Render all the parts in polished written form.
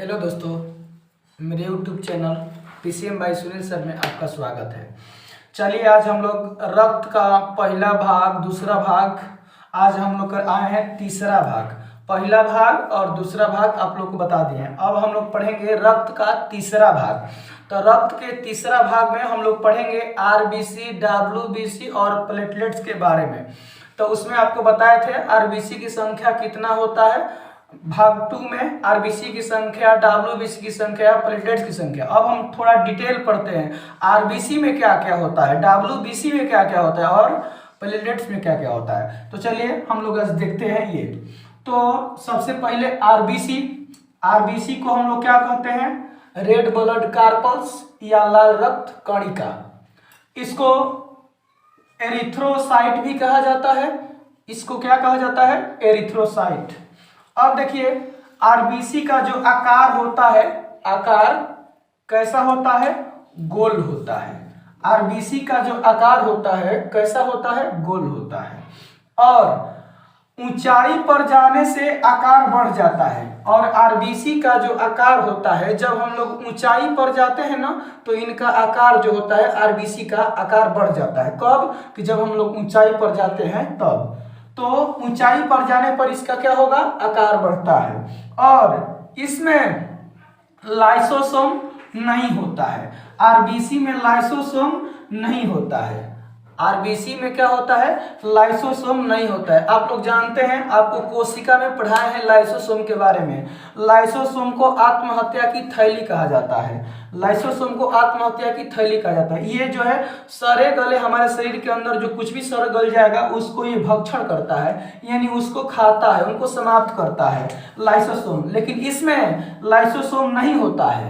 Hello दोस्तों, मेरे YouTube channel PCM by Sunil sir में आपका स्वागत है। चलिए आज हम लोग रक्त का पहला भाग, दूसरा भाग, आज हम लोग आए हैं तीसरा भाग। पहला भाग और दूसरा भाग आप लोग को बता दिए। अब हम लोग पढ़ेंगे रक्त का तीसरा भाग। तो रक्त के तीसरा भाग में हम लोग पढ़ेंगे आरबीसी, डब्ल्यूबीसी और प्लेटलेट्स के बारे में। तो उसमें आपको बताए थे आरबीसी की संख्या कितना होता है, भाग 2 में आरबीसी की संख्या, डब्ल्यूबीसी की संख्या, प्लेटलेट्स की संख्या। अब हम थोड़ा डिटेल पढ़ते हैं, आरबीसी में क्या क्या होता है, डब्ल्यूबीसी में क्या क्या होता है और प्लेटलेट्स में क्या क्या होता है। तो चलिए हम लोग आज देखते हैं ये। तो सबसे पहले आरबीसी, आरबीसी को हम लोग क्या कहते हैं, रेड ब्लड कार्पल्स या लाल रक्त कणिका। इसको एरिथ्रोसाइट भी कहा जाता है। इसको क्या कहा जाता है, एरिथ्रोसाइट। अब देखिए आरबीसी का जो आकार होता है, आकार कैसा होता है, गोल होता है। आरबीसी का जो आकार होता है कैसा होता है, गोल होता है। और ऊंचाई पर जाने से आकार बढ़ जाता है। और आरबीसी का जो आकार होता है, जब हम लोग ऊंचाई पर जाते हैं ना, तो इनका आकार जो होता है, आरबीसी का आकार बढ़ जाता है। कब कि जब हम लोग ऊंचाई पर जाते हैं तब। तो ऊंचाई पर जाने पर इसका क्या होगा, आकार बढ़ता है। और इसमें लाइसोसोम नहीं होता है। आरबीसी में लाइसोसोम नहीं होता है। आरबीसी में क्या होता है, लाइसोसोम नहीं होता है। आप लोग जानते हैं, आपको कोशिका में पढ़ाए हैं लाइसोसोम के बारे में। लाइसोसोम को आत्महत्या की थैली कहा जाता है। लाइसोसोम को आत्महत्या की थैली कहा जाता है। ये जो है सड़े गले, हमारे शरीर के अंदर जो कुछ भी सड़ गल जाएगा उसको ये भक्षण करता है, यानी उसको खाता है, उनको समाप्त करता है लाइसोसोम। लेकिन इसमें लाइसोसोम नहीं होता है।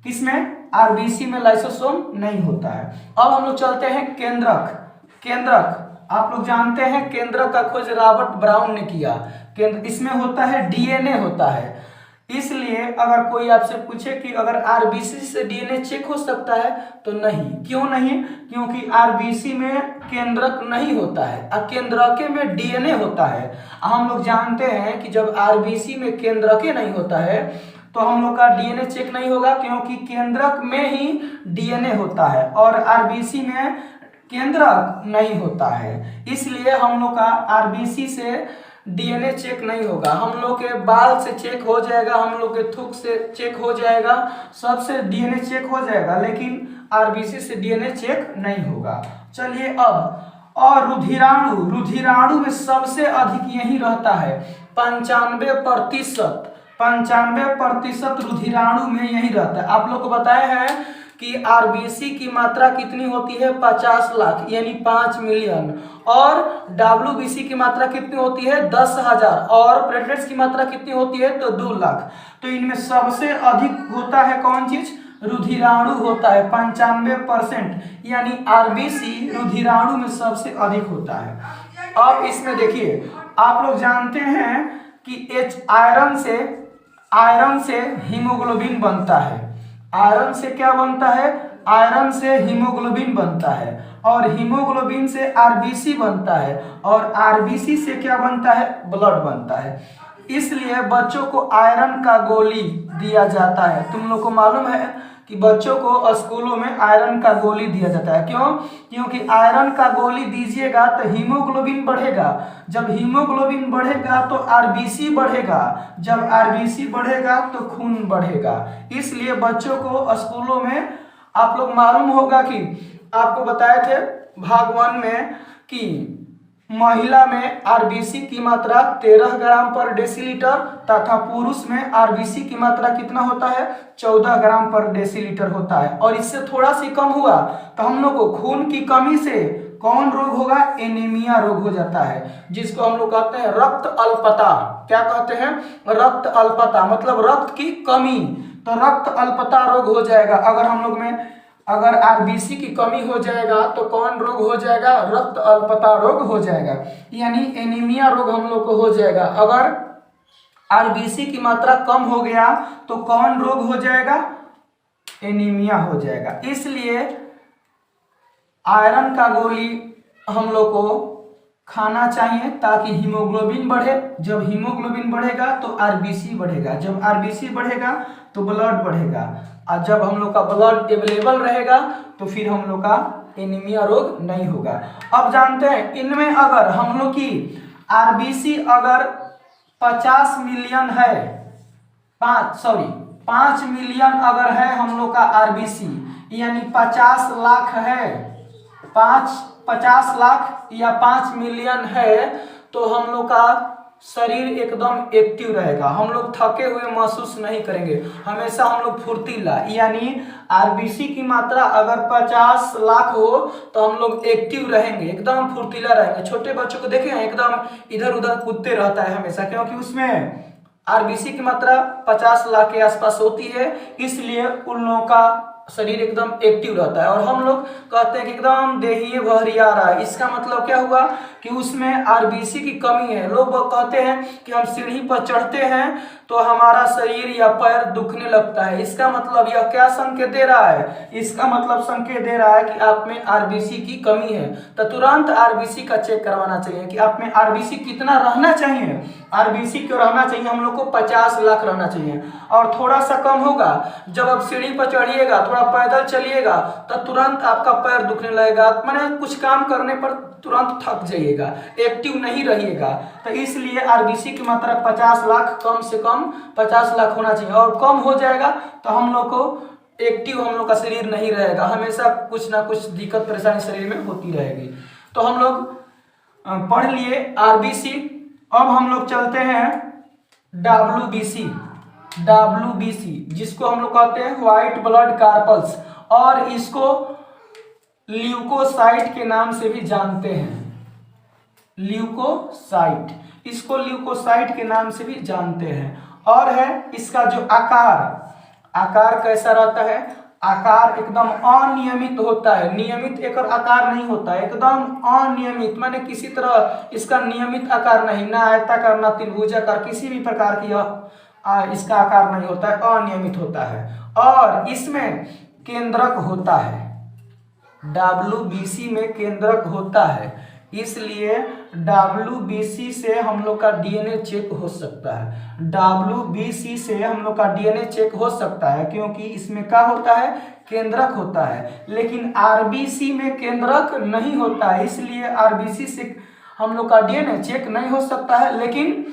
किसमें, आरबीसी में लाइसोसोम नहीं होता है। अब हम लोग चलते हैं केंद्रक। केंद्रक आप लोग जानते हैं, केंद्रक का खोज रॉबर्ट ब्राउन ने किया। केंद्र इसमें होता है डीएनए होता है। इसलिए अगर कोई आपसे पूछे कि अगर आरबीसी से डीएनए चेक हो सकता है, तो नहीं। क्यों नहीं, क्योंकि आरबीसी में केंद्रक नहीं होता है, केंद्रके में डीएनए होता है। हम लोग जानते हैं कि जब आरबीसी में केंद्रके नहीं होता है तो हम लोग का डीएनए चेक नहीं होगा, क्योंकि केंद्रक में ही डीएनए होता है और आरबीसी में केंद्रक नहीं होता है। इसलिए हम लोग का आरबीसी से डीएनए चेक नहीं होगा। हम लोग के बाल से चेक हो जाएगा, हम लोग के थूक से चेक हो जाएगा, सबसे डीएनए चेक हो जाएगा, लेकिन आरबीसी से डीएनए चेक नहीं होगा। चलिए अब, और रुधिराणु, रुधिराणु में सबसे अधिक यही रहता है, 95%। 95% रुधिराणु में यही रहता है। आप लोग को बताया है कि आरबीसी की मात्रा कितनी होती है, 50 लाख यानी 5 मिलियन। और डब्ल्यूबीसी की मात्रा कितनी होती है, 10,000। और प्लेटलेट्स की मात्रा कितनी होती है, तो 2 लाख। तो इनमें सबसे अधिक होता है कौन चीज, रुधिराणु होता है 95%, यानी आरबीसी रुधिराणु में सबसे अधिक होता है। अब इसमें देखिए, आप लोग जानते हैं कि आयरन से हीमोग्लोबिन बनता है। आयरन से क्या बनता है, आयरन से हीमोग्लोबिन बनता है। और हीमोग्लोबिन से आरबीसी बनता है। और आरबीसी से क्या बनता है, ब्लड बनता है। इसलिए बच्चों को आयरन का गोली दिया जाता है। तुम लोग को मालूम है कि बच्चों को स्कूलों में आयरन का गोली दिया जाता है। क्यों, क्योंकि आयरन का गोली दीजिएगा तो हीमोग्लोबिन बढ़ेगा। जब हीमोग्लोबिन बढ़ेगा तो आरबीसी बढ़ेगा। जब आरबीसी बढ़ेगा तो खून बढ़ेगा। इसलिए बच्चों को स्कूलों में, आप लोग मालूम होगा कि आपको बताए थे भाग 1 में कि महिला में आरबीसी की मात्रा 13 ग्राम पर डेसीलीटर तथा पुरुष में आरबीसी की मात्रा कितना होता है, 14 ग्राम पर डेसीलीटर होता है। और इससे थोड़ा सी कम हुआ तो हम लोग को खून की कमी से कौन रोग होगा, एनीमिया रोग हो जाता है, जिसको हम लोग कहते हैं रक्त अल्पता। क्या कहते हैं, रक्त अल्पता, मतलब रक्त की कमी। तो रक्त अल्पता रोग हो जाएगा। अगर हम लोग में अगर आरबीसी की कमी हो जाएगा तो कौन रोग हो जाएगा, रक्त अल्पता रोग हो जाएगा, यानी एनीमिया रोग हम लोग को हो जाएगा। अगर आरबीसी की मात्रा कम हो गया तो कौन रोग हो जाएगा, एनीमिया हो जाएगा। इसलिए आयरन का गोली हम लोग को खाना चाहिए ताकि हीमोग्लोबिन बढ़े। जब हीमोग्लोबिन बढ़ेगा तो आरबीसी बढ़ेगा, जब आरबीसी बढ़ेगा तो ब्लड बढ़ेगा, और जब हम लोग का ब्लड अवेलेबल रहेगा तो फिर हम लोग का एनीमिया रोग नहीं होगा। अब जानते हैं इनमें अगर हम लोग की आरबीसी अगर 50 मिलियन है, 5 मिलियन अगर है हम लोग का आरबीसी, यानी 50 लाख है, 50 लाख या 5 मिलियन है, तो हम लोग का शरीर एकदम एक्टिव रहेगा, हम लोग थके हुए महसूस नहीं करेंगे, हमेशा हम लोग फुर्तीला। यानी आरबीसी की मात्रा अगर 50 लाख हो तो हम लोग एक्टिव रहेंगे, एकदम फुर्तीला रहेंगे। छोटे बच्चों को देखें एकदम इधर उधर कूदते रहता है हमेशा, क्योंकि उसमें आरबीसी की मात्रा 50 लाख के आसपास होती है, इसलिए उन लोगों का शरीर एकदम एक्टिव रहता है। और हम लोग कहते हैं कि एकदम देही भरिया रहा है, इसका मतलब क्या हुआ कि उसमें आरबीसी की कमी है। लोग कहते हैं कि हम सीढ़ी पर चढ़ते हैं तो हमारा शरीर या पैर दुखने लगता है, इसका मतलब यह क्या संकेत दे रहा है? इसका मतलब संकेत दे रहा है कि आप में आरबीसी की कमी है। तो तुरंत आरबीसी का चेक करवाना चाहिए कि आप में आरबीसी कितना रहना चाहिए। आरबीसी क्यों रहना चाहिए? हम लोग को 50 लाख रहना चाहिए, और थोड़ा सा कम होगा जब आप सीढ़ी पर चढ़िएगा, थोड़ा पैदल चलिएगा तो तुरंत आपका पैर दुखने लगेगा, माने कुछ काम करने पर तुरंत थक जाइएगा, एक्टिव नहीं रहिएगा। तो इसलिए आरबीसी की मात्रा 50 लाख, कम से कम 50 लाख होना चाहिए, और कम हो जाएगा तो हम लोग को एक्टिव, हम लोग का शरीर नहीं रहेगा, हमेशा कुछ ना कुछ दिक्कत परेशानी शरीर में होती रहेगी। तो हम लोग पढ़ लिए आरबीसी। अब हम लोग चलते हैं डब्ल्यूबीसी। डब्ल्यूबीसी जिसको हम लोग कहते हैं व्हाइट ब्लड कार्पल्स, और इसको ल्यूकोसाइट के नाम से भी जानते हैं। ल्यूकोसाइट, इसको ल्यूकोसाइट के नाम से भी जानते हैं। और है इसका जो आकार कैसा रहता है? आकार एकदम अनियमित होता है, नियमित एक आकार नहीं होता है, एकदम अनियमित, माने किसी तरह इसका नियमित आकार नहीं, ना आयताकार ना त्रिभुजाकार, किसी भी प्रकार की इसका आकार नहीं होता है, अनियमित होता है। और इसमें केंद्रक होता है, डब्ल्यूबीसी में केंद्रक होता है, इसलिए डब्ल्यूबीसी से हम लोग का डीएनए चेक हो सकता है। डब्ल्यूबीसी से हम लोग का डीएनए चेक हो सकता है क्योंकि इसमें क्या होता है? केंद्रक होता है। लेकिन आरबीसी में केंद्रक नहीं होता है, इसलिए आरबीसी से हम लोग का डीएनए चेक नहीं हो सकता है, लेकिन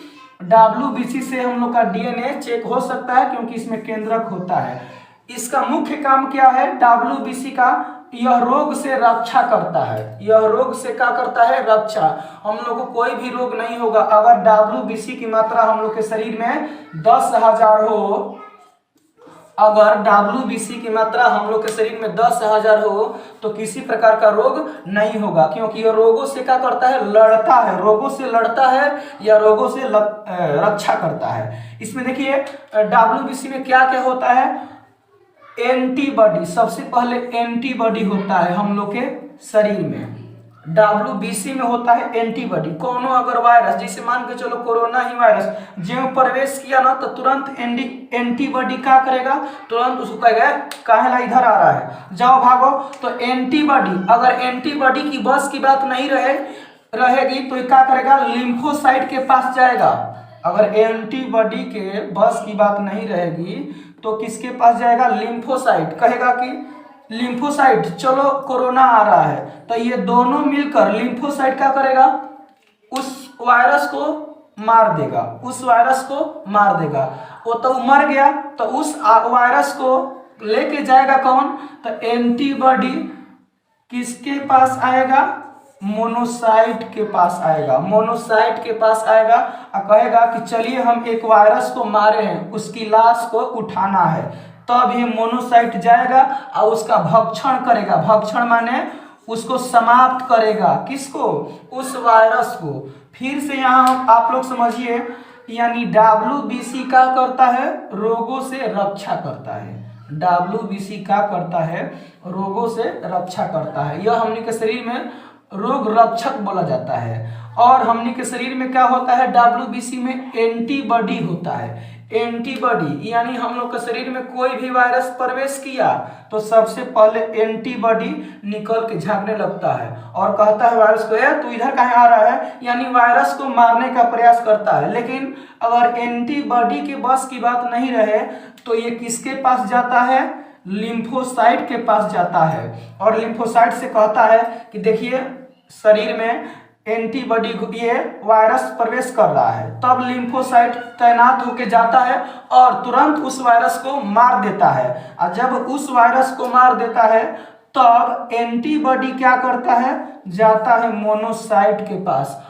डब्ल्यूबीसी से हम लोग का डीएनए चेक हो सकता है क्योंकि इसमें केंद्रक होता है। इसका मुख्य काम क्या है डब्ल्यूबीसी का? यह रोग से रक्षा करता है। यह रोग से क्या करता है? रक्षा। हम लोग को कोई भी रोग नहीं होगा अगर डब्ल्यूबीसी की मात्रा हम लोग के शरीर में 10,000 हो। अगर डब्ल्यूबीसी की मात्रा हम लोग के शरीर में 10,000 हो तो किसी प्रकार का रोग नहीं होगा, क्योंकि यह रोगों से क्या करता है? लड़ता है, रोगों से लड़ता है या रोगों से रक्षा करता है। इसमें देखिए डब्ल्यूबीसी में क्या क्या होता है? एंटीबॉडी, सबसे पहले एंटीबॉडी होता है हम लोग के शरीर में। डब्ल्यूबीसी में होता है एंटीबॉडी। कोनो अगर वायरस, जैसे मान के चलो कोरोना ही वायरस जो प्रवेश किया ना, तो तुरंत एंटीबॉडी क्या करेगा? तुरंत उसको कहेगा काहेला इधर आ रहा है, जाओ भागो। तो एंटीबॉडी, अगर एंटीबॉडी की बस की बात नहीं रहेगी तो क्या करेगा? लिम्फोसाइट के पास जाएगा। अगर एंटीबॉडी के बस की बात नहीं रहेगी तो किसके पास जाएगा? लिम्फोसाइट। कहेगा कि लिम्फोसाइट चलो कोरोना आ रहा है, तो ये दोनों मिलकर लिम्फोसाइट क्या करेगा? उस वायरस को मार देगा, उस वायरस को मार देगा। वो तो मर गया, तो उस वायरस को लेके जाएगा कौन? तो एंटीबॉडी किसके पास आएगा? मोनोसाइट के पास आएगा। मोनोसाइट के पास आएगा और कहेगा कि चलिए हम एक वायरस को मारे हैं, उसकी लाश को उठाना है। तब ये मोनोसाइट जाएगा और उसका भक्षण करेगा। भक्षण माने उसको समाप्त करेगा। किसको? उस वायरस को। फिर से यहाँ आप लोग समझिए, यानी डब्ल्यूबीसी क्या करता है? रोगों से रक्षा करता है। डब्ल्यूबीसी क्या करता है? रोगों से रक्षा करता है। यह हमने के शरीर में रोग रक्षक बोला जाता है। और हमने के शरीर में क्या होता है? डब्ल्यूबीसी में एंटीबॉडी होता है। एंटीबॉडी, यानी हम लोग के शरीर में कोई भी वायरस प्रवेश किया तो सबसे पहले एंटीबॉडी निकल के झांकने लगता है और कहता है वायरस को, तू इधर कहाँ आ रहा है, यानी वायरस को मारने का प्रयास करता है। लेकिन अगर एंटीबॉडी के बस की बात नहीं रहे तो ये किसके पास जाता है, लिम्फोसाइट के पास जाता है और लिम्फोसाइट से कहता है कि देखिए शरीर में एंटीबॉडी ये वायरस प्रवेश कर रहा है, तब लिम्फोसाइट तैनात होके जाता है और तुरंत उस वायरस को मार देता है। और जब उस वायरस को मार देता है तब एंटीबॉडी क्या करता है, जाता है मोनोसाइट के पास।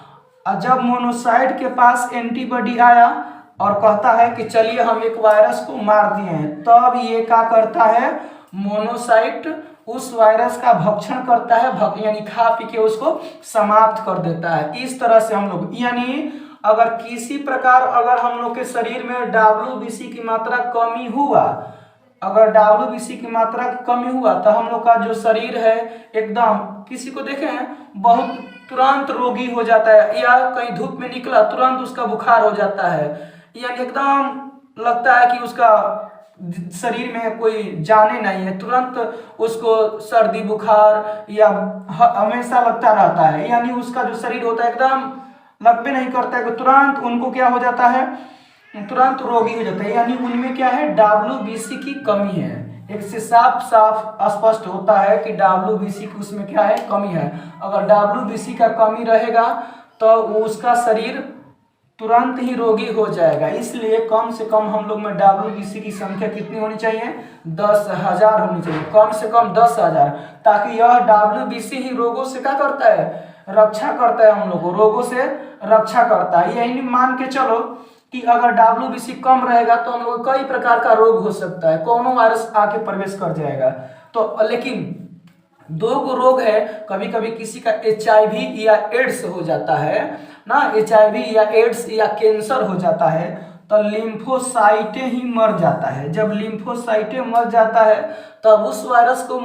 और जब मोनोसाइट के पास एंटीबॉडी आया और कहता है कि चलिए हम एक वायरस को मार दिए हैं, तब ये क्या करता है, मोनोसाइट उस वायरस का भक्षण करता है, यानी खा पी के उसको समाप्त कर देता है। इस तरह से हम लोग, यानी अगर किसी प्रकार अगर हम लोग के शरीर में WBC की मात्रा कमी हुआ, अगर WBC की मात्रा कमी हुआ तो हम लोग का जो शरीर है एकदम, किसी को देखे हैं बहुत तुरंत रोगी हो जाता है, या कहीं धूप में निकला तुरंत उसका बुखार हो जाता है, यानी एकदम लगता है कि उसका शरीर में कोई जाने नहीं है, तुरंत उसको सर्दी बुखार या हमेशा लगता रहता है, यानी उसका जो शरीर होता है एकदम लगबे नहीं करता है कि तुरंत उनको क्या हो जाता है, तुरंत रोगी हो जाता है, यानी उनमें क्या है, WBC की कमी है। एक से साफ साफ स्पष्ट होता है कि WBC की उसमें क्या है, कमी है। अगर WBC का कमी रहेगा तो उसका शरीर तुरंत ही रोगी हो जाएगा। इसलिए कम से कम हम लोग में WBC की संख्या कितनी होनी चाहिए, 10,000 होनी चाहिए, कम से कम 10,000, ताकि यह WBC ही रोगों से क्या करता है, रक्षा करता है, हम लोग को रोगों से रक्षा करता है। यही मान के चलो कि अगर WBC कम रहेगा तो हम लोग कई प्रकार का रोग हो सकता है, कोनो वायरस आके प्रवेश कर जाएगा। तो लेकिन दो गो रोग है, कभी कभी किसी का HIV या एड्स हो जाता है ना, HIV या एड्स या कैंसर हो जाता है तो लिम्फोसाइटें ही मर जाता है। जब लिम्फोसाइटें मर जाता है तब उस वायरस को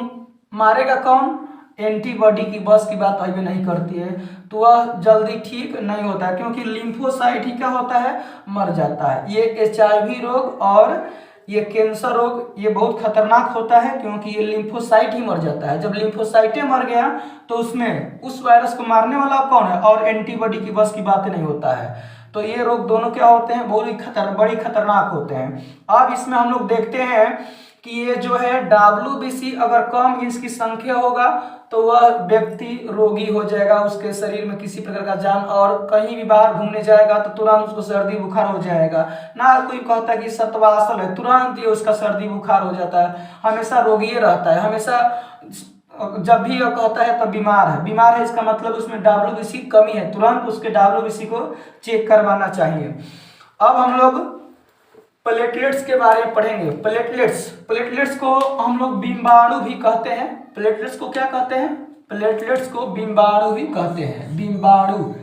मारेगा कौन, एंटीबॉडी की बस की बात अभी नहीं करती है, तो वह जल्दी ठीक नहीं होता है, क्योंकि लिम्फोसाइट ही क्या होता है, मर जाता है। ये HIV रोग और ये कैंसर रोग ये बहुत खतरनाक होता है, क्योंकि ये लिम्फोसाइट ही मर जाता है। जब लिम्फोसाइटें मर गया तो उसमें उस वायरस को मारने वाला कौन है, और एंटीबॉडी की बस की बात नहीं होता है। तो ये रोग दोनों क्या होते हैं, बहुत ही बड़ी खतरनाक होते हैं। अब इसमें हम लोग देखते हैं कि ये जो है WBC अगर कम इसकी संख्या होगा तो वह व्यक्ति रोगी हो जाएगा, उसके शरीर में किसी प्रकार का जान, और कहीं भी बाहर घूमने जाएगा तो तुरंत उसको सर्दी बुखार हो जाएगा ना। कोई कहता है कि सतवासल है, तुरंत ये उसका सर्दी बुखार हो जाता है, हमेशा रोगी रहता है, हमेशा जब भी यह कहता है तब बीमार है, इसका मतलब उसमें WBC की कमी है, तुरंत उसके WBC को चेक करवाना चाहिए। अब हम लोग प्लेटलेट्स के बारे में पढ़ेंगे। प्लेटलेट्स को हम लोग बिंबाणु भी कहते हैं। प्लेटलेट्स को क्या कहते हैं, प्लेटलेट्स को बिंबाणु भी कहते हैं, बिंबाणु।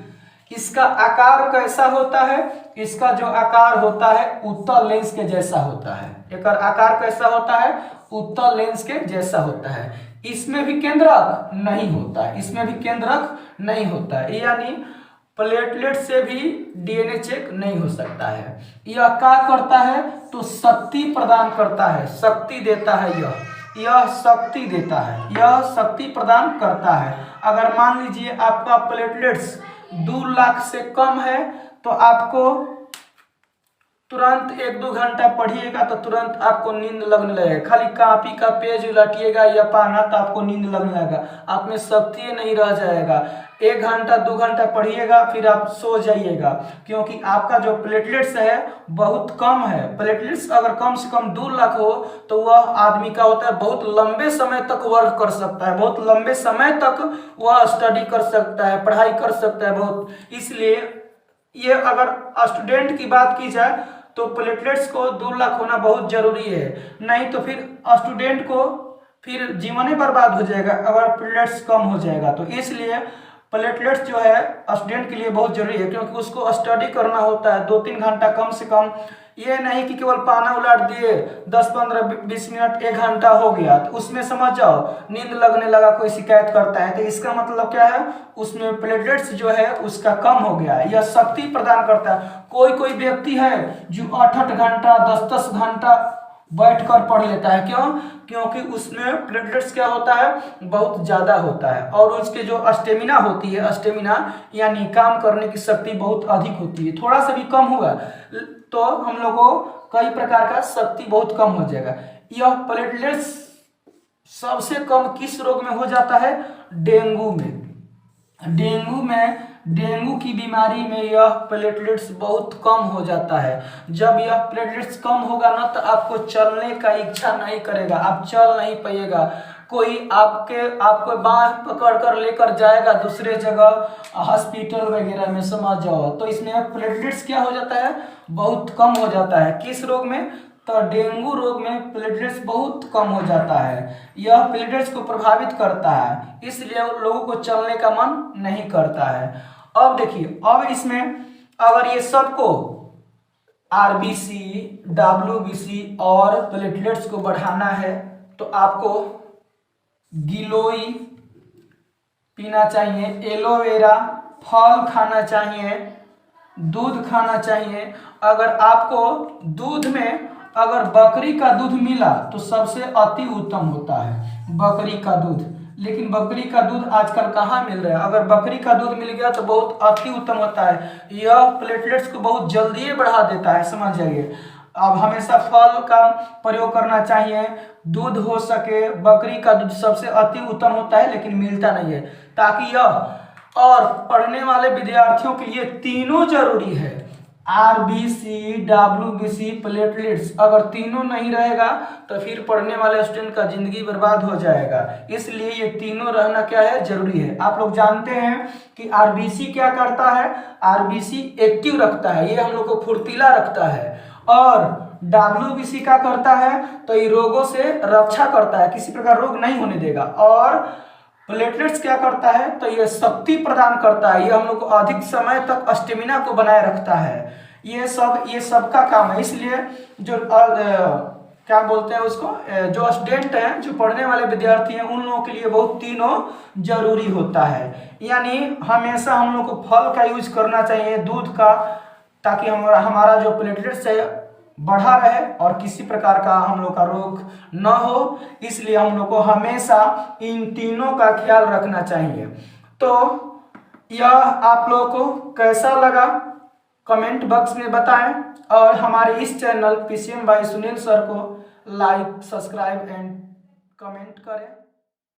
इसका आकार कैसा होता है, इसका जो आकार होता है उत्तल लेंस के जैसा होता है। एक आकार कैसा होता है, उत्तल लेंस के जैसा होता है। इसमें भी केंद्रक नहीं होता है, इसमें भी केंद्रक नहीं होता है, यानी प्लेटलेट से भी DNA चेक नहीं हो सकता है। यह क्या करता है, तो शक्ति प्रदान करता है, शक्ति देता है, यह शक्ति देता है, यह शक्ति प्रदान करता है। अगर मान लीजिए आपका प्लेटलेट्स 2 लाख से कम है तो आपको तुरंत 1-2 घंटा पढ़िएगा तो तुरंत आपको नींद लगने लगेगा, खाली कॉपी का पेज उलटिएगा या पाना तो आपको नींद लगने लगेगा, आप में शक्ति नहीं रह जाएगा। 1 घंटा 2 घंटा पढ़िएगा फिर आप सो जाइएगा, क्योंकि आपका जो प्लेटलेट्स है बहुत कम है। प्लेटलेट्स अगर कम से कम 2 लाख हो तो वह आदमी का होता है बहुत लंबे समय तक वर्क कर सकता है, बहुत लंबे समय तक वह स्टडी कर सकता है, पढ़ाई कर सकता है बहुत। इसलिए ये अगर स्टूडेंट की बात की जाए तो प्लेटलेट्स को 2 लाख होना बहुत जरूरी है, नहीं तो फिर स्टूडेंट को फिर जीवन ही बर्बाद हो जाएगा अगर प्लेटलेट्स कम हो जाएगा। तो इसलिए प्लेटलेट्स जो है स्टूडेंट के लिए बहुत जरूरी है, क्योंकि उसको स्टडी करना होता है 2-3 घंटा कम से कम ये नहीं कि केवल पाना उलट दिए 10 15 20 मिनट 1 घंटा हो गया तो उसमें समझ जाओ नींद लगने लगा, कोई शिकायत करता है तो इसका मतलब क्या है, उसमें प्लेटलेट्स जो है उसका कम हो गया है। यह शक्ति प्रदान करता है। कोई कोई व्यक्ति है जो 8-8 घंटा 10-10 घंटा बैठकर पढ़ लेता है, क्यों? क्योंकि उसमें प्लेटलेट्स क्या होता है, बहुत ज्यादा होता है और उसके जो स्टेमिना होती है, स्टेमिना यानी काम करने की शक्ति बहुत अधिक होती है। थोड़ा सा भी कम हुआ तो हम लोग को कई प्रकार का शक्ति बहुत कम हो जाएगा। यह प्लेटलेट्स सबसे कम किस रोग में हो जाता है? डेंगू में। डेंगू की बीमारी में यह प्लेटलेट्स बहुत कम हो जाता है। जब यह प्लेटलेट्स कम होगा ना तो आपको चलने का इच्छा नहीं करेगा, आप चल नहीं पाइएगा, कोई आपको बांह पकड़ कर लेकर जाएगा दूसरे जगह हॉस्पिटल वगैरह में, समझ जाओ। तो इसमें प्लेटलेट्स क्या हो जाता है, बहुत कम हो जाता है। किस रोग में? तो डेंगू रोग में प्लेटलेट्स बहुत कम हो जाता है। यह प्लेटलेट्स को प्रभावित करता है, इसलिए लोगों को चलने का मन नहीं करता है। अब देखिए, अब इसमें अगर ये सबको आरबीसी, डब्ल्यूबीसी और प्लेटलेट्स को बढ़ाना है तो आपको गिलोई पीना चाहिए, एलोवेरा, फल खाना चाहिए, दूध खाना चाहिए। अगर आपको दूध में अगर बकरी का दूध मिला तो सबसे अति उत्तम होता है बकरी का दूध, लेकिन बकरी का दूध आजकल कहाँ मिल रहा है। अगर बकरी का दूध मिल गया तो बहुत अति उत्तम होता है, यह प्लेटलेट्स को बहुत जल्दी बढ़ा देता है, समझ जाइए। अब हमेशा फल का प्रयोग करना चाहिए, दूध हो सके, बकरी का दूध सबसे अति उत्तम होता है लेकिन मिलता नहीं है, ताकि यह और पढ़ने वाले विद्यार्थियों के लिए तीनों जरूरी है, आरबीसी, डब्ल्यूबीसी, प्लेटलेट्स। अगर तीनों नहीं रहेगा तो फिर पढ़ने वाले स्टूडेंट का जिंदगी बर्बाद हो जाएगा, इसलिए ये तीनों रहना क्या है, जरूरी है। आप लोग जानते हैं कि आरबीसी क्या करता है, आरबीसी एक्टिव रखता है, ये हम लोग को फुर्तीला रखता है, और डब्ल्यूबीसी क्या करता है, तो ये रोगों से रक्षा करता है, किसी प्रकार रोग नहीं होने देगा। और प्लेटलेट्स क्या करता है, तो ये शक्ति प्रदान करता है, ये हम लोग को अधिक समय तक स्टेमिना को बनाए रखता है। ये सब का काम है। इसलिए जो क्या बोलते हैं उसको, जो स्टूडेंट हैं, जो पढ़ने वाले विद्यार्थी हैं, उन लोगों के लिए बहुत तीनों जरूरी होता है। यानी हमेशा हम लोग को फल का यूज करना चाहिए, दूध का, ताकि हमारा जो प्लेटलेट्स है बढ़ा रहे और किसी प्रकार का हम लोग का रोग न हो। इसलिए हम लोग को हमेशा इन तीनों का ख्याल रखना चाहिए। तो यह आप लोगों को कैसा लगा कमेंट बॉक्स में बताएं, और हमारे इस channel PCM by Sunil sir को लाइक, सब्सक्राइब एंड कमेंट करें।